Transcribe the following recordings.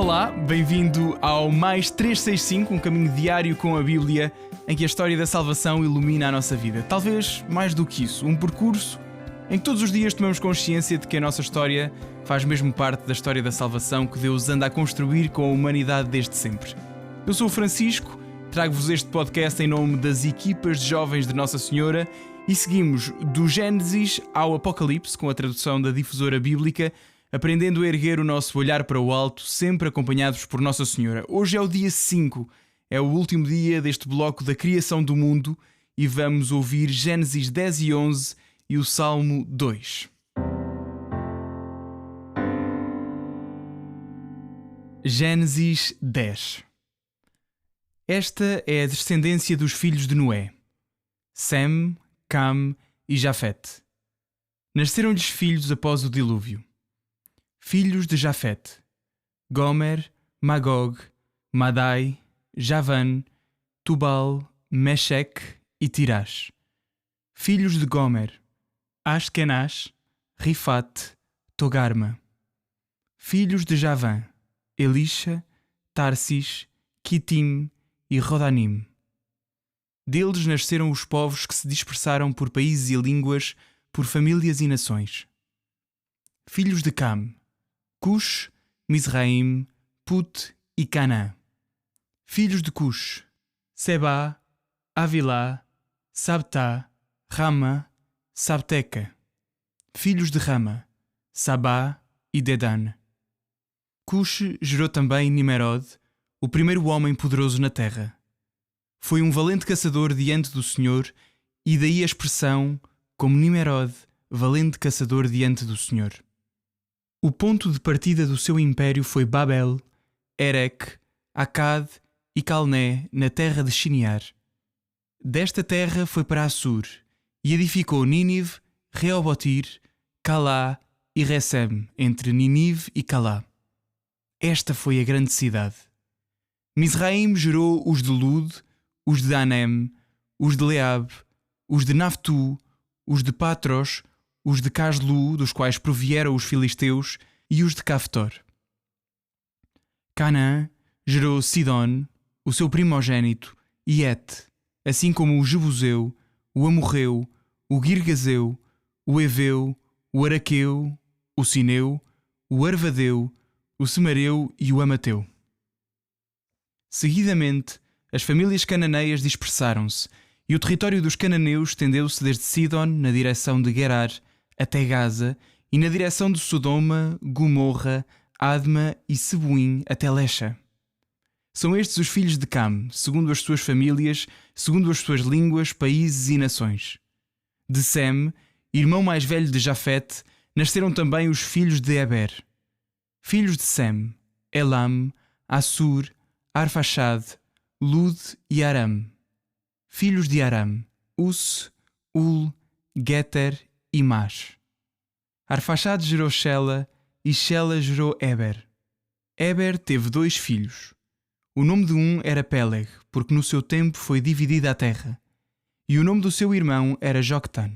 Olá, bem-vindo ao Mais 365, um caminho diário com a Bíblia, em que a história da salvação ilumina a nossa vida. Talvez mais do que isso, um percurso em que todos os dias tomamos consciência de que a nossa história faz mesmo parte da história da salvação que Deus anda a construir com a humanidade desde sempre. Eu sou o Francisco, trago-vos este podcast em nome das equipas de jovens de Nossa Senhora e seguimos do Gênesis ao Apocalipse com a tradução da Difusora Bíblica, aprendendo a erguer o nosso olhar para o alto, sempre acompanhados por Nossa Senhora. Hoje é o dia 5, é o último dia deste bloco da criação do mundo e vamos ouvir Gênesis 10 e 11 e o Salmo 2. Gênesis 10. Esta é a descendência dos filhos de Noé, Sem, Cam e Jafete. Nasceram-lhes filhos após o dilúvio. Filhos de Jafete: Gomer, Magog, Madai, Javan, Tubal, Meshec e Tirás. Filhos de Gomer: Askenaz, Rifate, Togarma. Filhos de Javan: Elisha, Tarsis, Quitim e Rodanim. Deles nasceram os povos que se dispersaram por países e línguas, por famílias e nações. Filhos de Cam: Cush, Mizraim, Put e Canaã. Filhos de Cush: Seba, Avilá, Sabtá, Rama, Sabteca. Filhos de Rama: Sabá e Dedan. Cush gerou também Nimerod, o primeiro homem poderoso na terra. Foi um valente caçador diante do Senhor, e daí a expressão, como Nimerod, valente caçador diante do Senhor. O ponto de partida do seu império foi Babel, Erech, Akkad e Calné, na terra de Shinear. Desta terra foi para Assur, e edificou Nínive, Reobotir, Calá e Recem, entre Nínive e Calá. Esta foi a grande cidade. Mizraim gerou os de Lud, os de Anem, os de Leab, os de Naftu, os de Patros, os de Caslu, dos quais provieram os filisteus, e os de Caftor. Canaã gerou Sidon, o seu primogênito, e Et, assim como o Jebuseu, o Amorreu, o Girgazeu, o Eveu, o Araqueu, o Sineu, o Arvadeu, o Semareu e o Amateu. Seguidamente, as famílias cananeias dispersaram-se, e o território dos cananeus estendeu-se desde Sidon, na direção de Gerar, até Gaza, e na direção de Sodoma, Gomorra, Adma e Seboim até Lecha. São estes os filhos de Cam, segundo as suas famílias, segundo as suas línguas, países e nações. De Sem, irmão mais velho de Jafete, nasceram também os filhos de Eber. Filhos de Sem: Elam, Assur, Arfaxad, Lud e Aram. Filhos de Aram: Us, Ul, Geter e Mas. Arfaxad gerou Shela e Shela gerou Eber. Eber teve 2 filhos. O nome de um era Peleg, porque no seu tempo foi dividida a terra, e o nome do seu irmão era Joctan.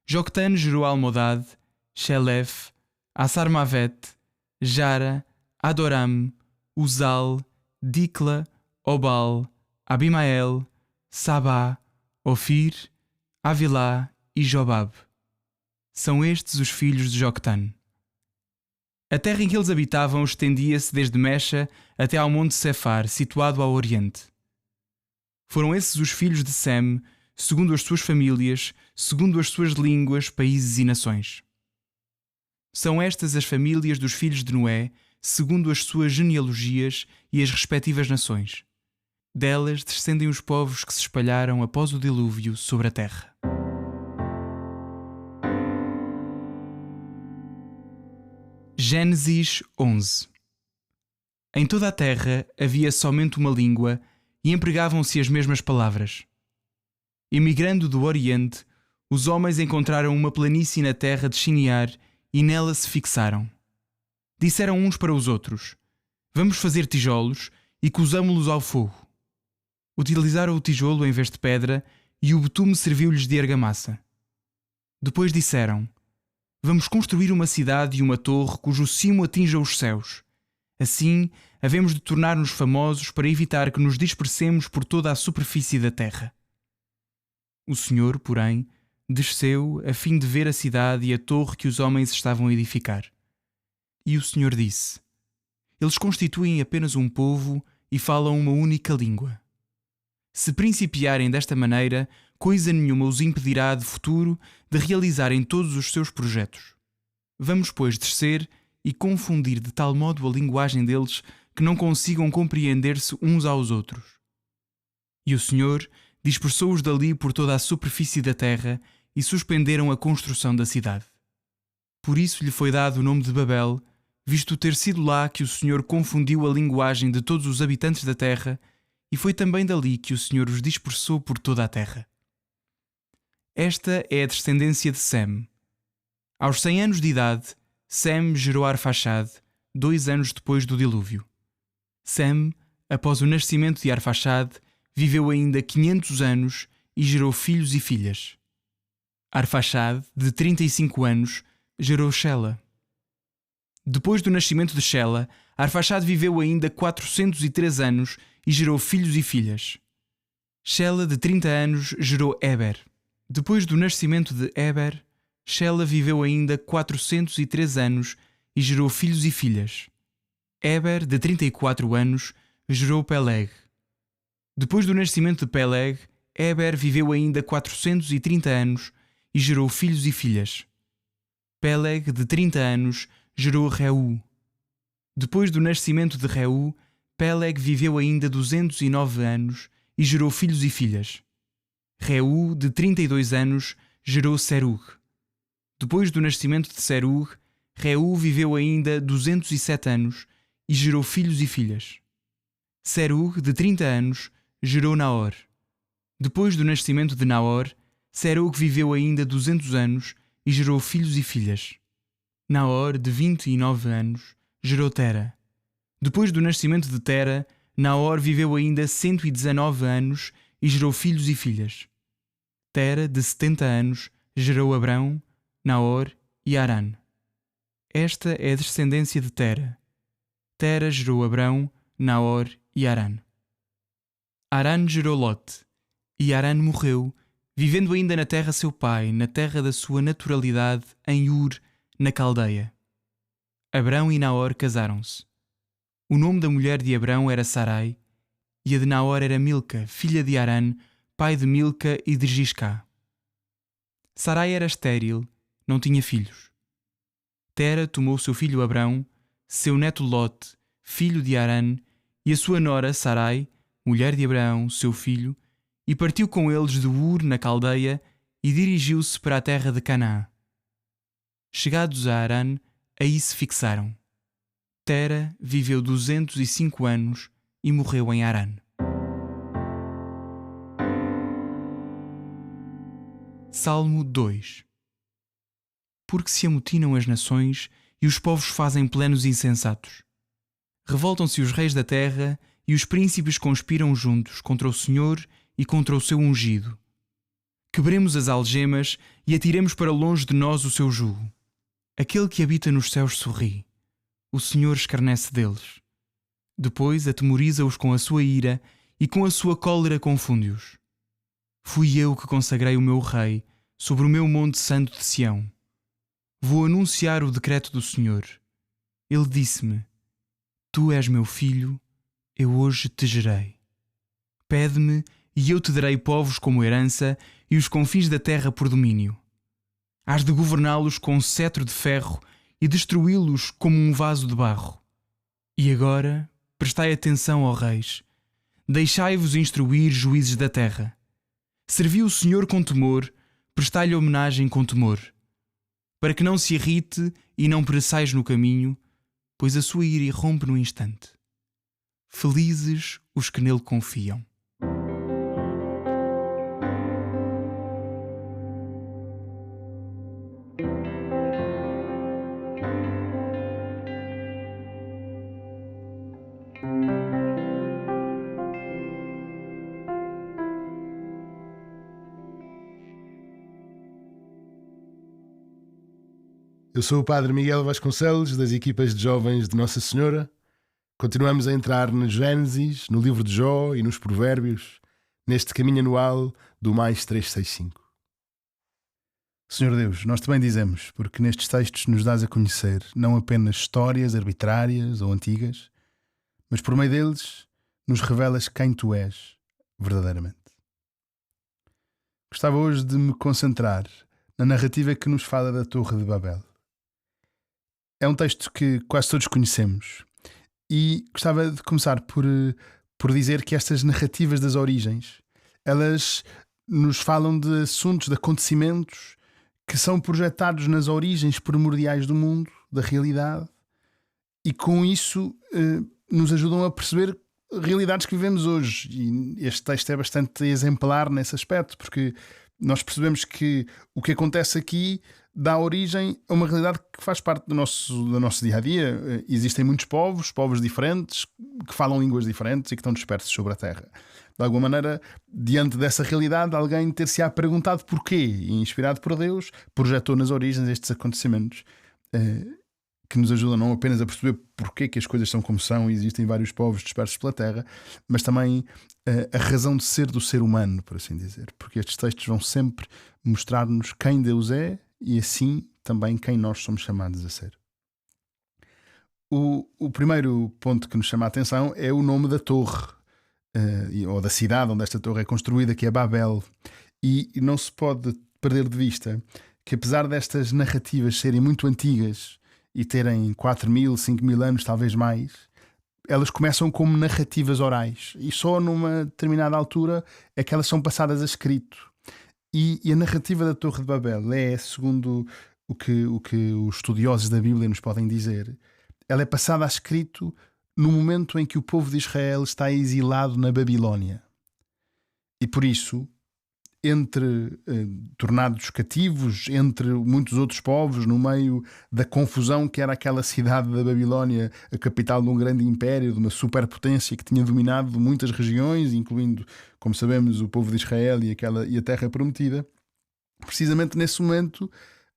Joctan gerou Almodad, Shelef, Asarmavet, Jara, Adoram, Uzal, Dicla, Obal, Abimael, Sabá, Ofir, Avilá e Jobab. São estes os filhos de Joctan. A terra em que eles habitavam estendia-se desde Mecha até ao monte Sefar, situado ao oriente. Foram esses os filhos de Sem, segundo as suas famílias, segundo as suas línguas, países e nações. São estas as famílias dos filhos de Noé, segundo as suas genealogias e as respectivas nações. Delas descendem os povos que se espalharam após o dilúvio sobre a terra. Gênesis 11. Em toda a terra havia somente uma língua e empregavam-se as mesmas palavras. Emigrando do Oriente, os homens encontraram uma planície na terra de Shinear e nela se fixaram. Disseram uns para os outros: Vamos fazer tijolos e cozamo-los ao fogo. Utilizaram o tijolo em vez de pedra e o betume serviu-lhes de argamassa. Depois disseram: Vamos construir uma cidade e uma torre cujo cimo atinja os céus. Assim, havemos de tornar-nos famosos para evitar que nos dispersemos por toda a superfície da terra. O Senhor, porém, desceu a fim de ver a cidade e a torre que os homens estavam a edificar. E o Senhor disse: Eles constituem apenas um povo e falam uma única língua. Se principiarem desta maneira, coisa nenhuma os impedirá de futuro de realizarem todos os seus projetos. Vamos, pois, descer e confundir de tal modo a linguagem deles que não consigam compreender-se uns aos outros. E o Senhor dispersou-os dali por toda a superfície da terra e suspenderam a construção da cidade. Por isso lhe foi dado o nome de Babel, visto ter sido lá que o Senhor confundiu a linguagem de todos os habitantes da terra, e foi também dali que o Senhor os dispersou por toda a terra. Esta é a descendência de Sem. Aos 100 anos de idade, Sem gerou Arfaxade, 2 anos depois do dilúvio. Sem, após o nascimento de Arfaxade, viveu ainda 500 anos e gerou filhos e filhas. Arfaxade, de 35 anos, gerou Shela. Depois do nascimento de Shela, Arfaxade viveu ainda 403 anos e gerou filhos e filhas. Shela, de 30 anos, gerou Eber. Depois do nascimento de Eber, Shela viveu ainda 403 anos e gerou filhos e filhas. Eber, de 34 anos, gerou Peleg. Depois do nascimento de Peleg, Eber viveu ainda 430 anos e gerou filhos e filhas. Peleg, de 30 anos, gerou Reu. Depois do nascimento de Reu, Peleg viveu ainda 209 anos e gerou filhos e filhas. Reu, de 32 anos, gerou Serug. Depois do nascimento de Serug, Reu viveu ainda 207 anos e gerou filhos e filhas. Serug, de 30 anos, gerou Naor. Depois do nascimento de Naor, Serug viveu ainda 200 anos e gerou filhos e filhas. Naor, de 29 anos, gerou Tera. Depois do nascimento de Tera, Naor viveu ainda 119 anos e gerou filhos e filhas. Tera, de 70 anos, gerou Abrão, Naor e Harã. Esta é a descendência de Tera. Tera gerou Abrão, Naor e Harã. Harã gerou Lote, e Harã morreu, vivendo ainda na terra seu pai, na terra da sua naturalidade, em Ur, na Caldeia. Abrão e Naor casaram-se. O nome da mulher de Abrão era Sarai, e a de Naor era Milca, filha de Harã, pai de Milca e de Giscá. Sarai era estéril, não tinha filhos. Tera tomou seu filho Abrão, seu neto Lote, filho de Harã, e a sua nora Sarai, mulher de Abraão, seu filho, e partiu com eles de Ur, na Caldeia, e dirigiu-se para a terra de Canaã. Chegados a Harã, aí se fixaram. Tera viveu 205 anos e morreu em Harã. Salmo 2. Porque se amotinam as nações e os povos fazem planos insensatos. Revoltam-se os reis da terra e os príncipes conspiram juntos contra o Senhor e contra o seu ungido. Quebremos as algemas e atiremos para longe de nós o seu jugo. Aquele que habita nos céus sorri. O Senhor escarnece deles. Depois atemoriza-os com a sua ira e com a sua cólera confunde-os. Fui eu que consagrei o meu rei sobre o meu monte santo de Sião. Vou anunciar o decreto do Senhor. Ele disse-me: Tu és meu filho, eu hoje te gerei. Pede-me e eu te darei povos como herança e os confins da terra por domínio. Hás de governá-los com cetro de ferro e destruí-los como um vaso de barro. E agora, prestai atenção, ó reis, deixai-vos instruir, juízes da terra. Servi o Senhor com temor, prestai-lhe homenagem com temor, para que não se irrite e não pereçais no caminho, pois a sua ira irrompe no instante. Felizes os que nele confiam. Eu sou o Padre Miguel Vasconcelos, das equipas de jovens de Nossa Senhora, Continuamos a entrar no Gênesis, no livro de Jó e nos Provérbios, neste caminho anual do mais 365. Senhor Deus, nós também dizemos, porque nestes textos nos dás a conhecer não apenas histórias arbitrárias ou antigas, mas por meio deles nos revelas quem Tu és verdadeiramente. Gostava hoje de me concentrar na narrativa que nos fala da Torre de Babel. É um texto que quase todos conhecemos e gostava de começar por dizer que estas narrativas das origens, elas nos falam de assuntos, de acontecimentos que são projetados nas origens primordiais do mundo, da realidade, e com isso nos ajudam a perceber realidades que vivemos hoje. E este texto é bastante exemplar nesse aspecto, porque nós percebemos que o que acontece aqui dá origem a uma realidade que faz parte do nosso dia a dia. Existem muitos povos diferentes, que falam línguas diferentes e que estão dispersos sobre a Terra. De alguma maneira, diante dessa realidade, alguém ter-se-á perguntado porquê, e inspirado por Deus, projetou nas origens estes acontecimentos que nos ajudam não apenas a perceber porquê que as coisas são como são e existem vários povos dispersos pela Terra, mas também a razão de ser do ser humano, por assim dizer. Porque estes textos vão sempre mostrar-nos quem Deus é e assim também quem nós somos chamados a ser. O primeiro ponto que nos chama a atenção é o nome da torre, ou da cidade onde esta torre é construída, que é Babel. E não se pode perder de vista que, apesar destas narrativas serem muito antigas e terem 4.000, 5.000 anos, talvez mais, elas começam como narrativas orais e só numa determinada altura é que elas são passadas a escrito. E a narrativa da Torre de Babel é, segundo o que os estudiosos da Bíblia nos podem dizer, ela é passada a escrito no momento em que o povo de Israel está exilado na Babilónia. E por isso, tornados cativos, entre muitos outros povos, no meio da confusão que era aquela cidade da Babilónia, a capital de um grande império, de uma superpotência que tinha dominado muitas regiões, incluindo, como sabemos, o povo de Israel e a Terra Prometida, precisamente nesse momento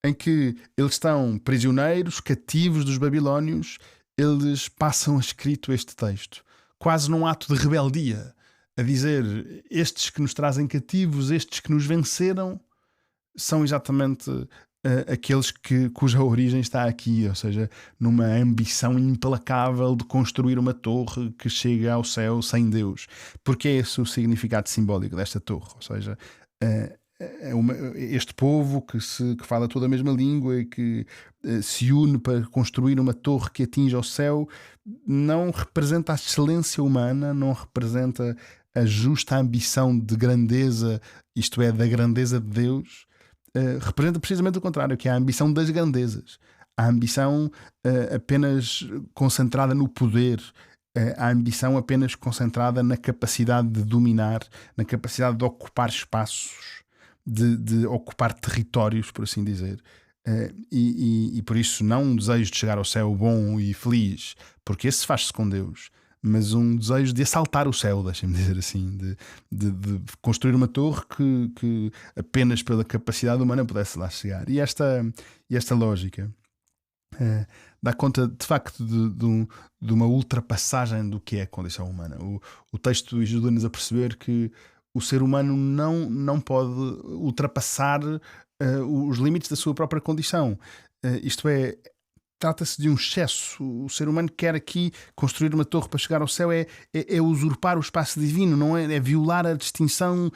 em que eles estão prisioneiros, cativos dos babilónios, eles passam a escrito este texto, quase num ato de rebeldia, a dizer: estes que nos trazem cativos, estes que nos venceram, são exatamente aqueles cuja origem está aqui, ou seja, numa ambição implacável de construir uma torre que chega ao céu sem Deus. Porque é esse o significado simbólico desta torre, ou seja, este povo que fala toda a mesma língua e que se une para construir uma torre que atinge ao céu, não representa a excelência humana, não representa a justa ambição de grandeza, isto é, da grandeza de Deus. Representa precisamente o contrário, que é a ambição das grandezas, a ambição apenas concentrada no poder, a ambição apenas concentrada na capacidade de dominar, na capacidade de ocupar espaços, de ocupar territórios, por assim dizer. E por isso não um desejo de chegar ao céu bom e feliz, porque esse faz-se com Deus, mas um desejo de assaltar o céu, deixem-me dizer assim, de construir uma torre que apenas pela capacidade humana pudesse lá chegar. E esta lógica dá conta de facto de uma ultrapassagem do que é a condição humana. O texto ajuda-nos a perceber que o ser humano não pode ultrapassar os limites da sua própria condição. Isto é, trata-se de um excesso. O ser humano quer aqui construir uma torre para chegar ao céu, é usurpar o espaço divino, não é violar a distinção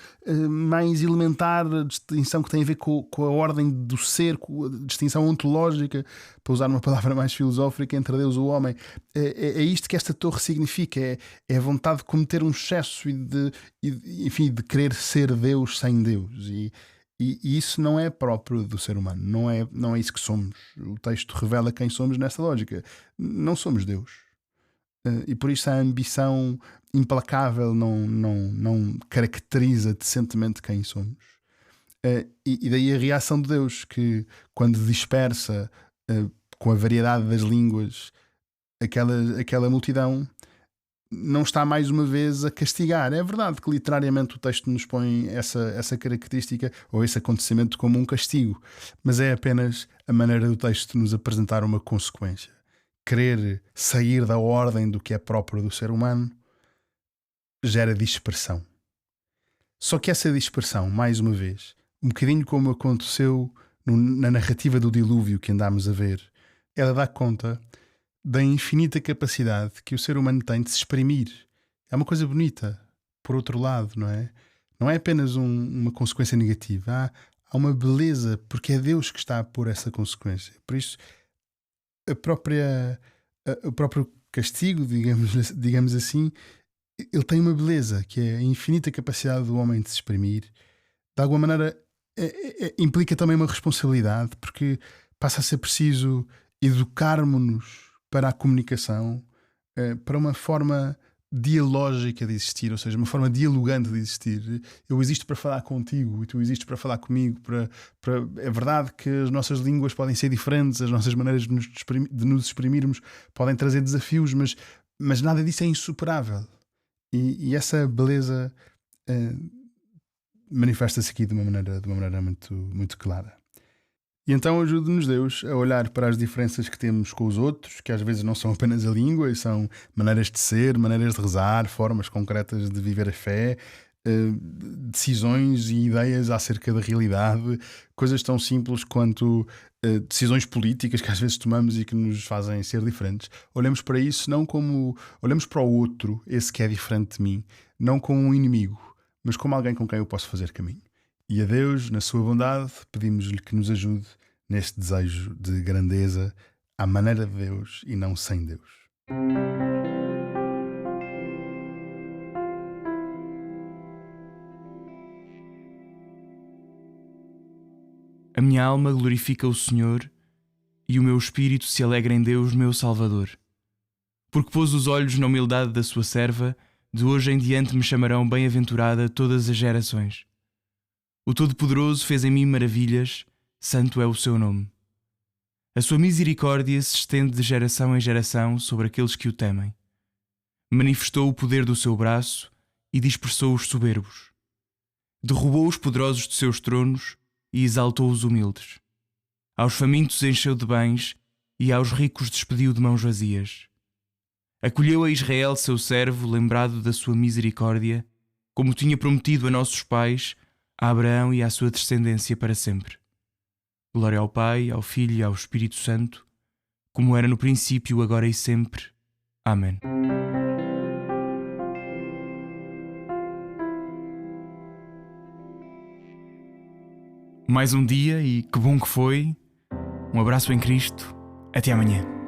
mais elementar, a distinção que tem a ver com a ordem do ser, com a distinção ontológica, para usar uma palavra mais filosófica, entre Deus e o homem. É isto que esta torre significa, é a vontade de cometer um excesso e de querer ser Deus sem Deus. E isso não é próprio do ser humano, não é isso que somos. O texto revela quem somos nessa lógica. Não somos Deus. E por isso a ambição implacável não caracteriza decentemente quem somos. E daí a reação de Deus, que quando dispersa com a variedade das línguas aquela multidão, não está mais uma vez a castigar. É verdade que literariamente o texto nos põe essa característica ou esse acontecimento como um castigo, mas é apenas a maneira do texto nos apresentar uma consequência, querer sair da ordem do que é próprio do ser humano, gera dispersão. Só que essa dispersão, mais uma vez, um bocadinho como aconteceu na narrativa do dilúvio que andámos a ver, ela dá conta da infinita capacidade que o ser humano tem de se exprimir. É uma coisa bonita, por outro lado, não é? Não é apenas uma consequência negativa. Há uma beleza, porque é Deus que está a pôr essa consequência. Por isso, o próprio castigo, digamos assim, ele tem uma beleza, que é a infinita capacidade do homem de se exprimir. De alguma maneira, implica também uma responsabilidade, porque passa a ser preciso educarmos-nos para a comunicação, para uma forma dialógica de existir, ou seja, uma forma dialogante de existir. Eu existo para falar contigo e tu existes para falar comigo. É verdade que as nossas línguas podem ser diferentes, as nossas maneiras de nos exprimirmos podem trazer desafios, mas nada disso é insuperável. E essa beleza manifesta-se aqui de uma maneira muito, muito clara. E então ajude-nos Deus a olhar para as diferenças que temos com os outros, que às vezes não são apenas a língua, e são maneiras de ser, maneiras de rezar, formas concretas de viver a fé, decisões e ideias acerca da realidade, coisas tão simples quanto decisões políticas que às vezes tomamos e que nos fazem ser diferentes. Olhamos para isso não como... Olhamos para o outro, esse que é diferente de mim, não como um inimigo, mas como alguém com quem eu posso fazer caminho. E a Deus, na sua bondade, pedimos-lhe que nos ajude neste desejo de grandeza à maneira de Deus e não sem Deus. A minha alma glorifica o Senhor e o meu espírito se alegra em Deus, meu Salvador. Porque pôs os olhos na humildade da sua serva, de hoje em diante me chamarão bem-aventurada todas as gerações. O Todo-Poderoso fez em mim maravilhas, santo é o seu nome. A sua misericórdia se estende de geração em geração sobre aqueles que o temem. Manifestou o poder do seu braço e dispersou os soberbos. Derrubou os poderosos de seus tronos e exaltou os humildes. Aos famintos encheu de bens e aos ricos despediu de mãos vazias. Acolheu a Israel, seu servo, lembrado da sua misericórdia, como tinha prometido a nossos pais, a Abraão e à sua descendência para sempre. Glória ao Pai, ao Filho e ao Espírito Santo, como era no princípio, agora e sempre. Amém. Mais um dia e que bom que foi. Um abraço em Cristo. Até amanhã.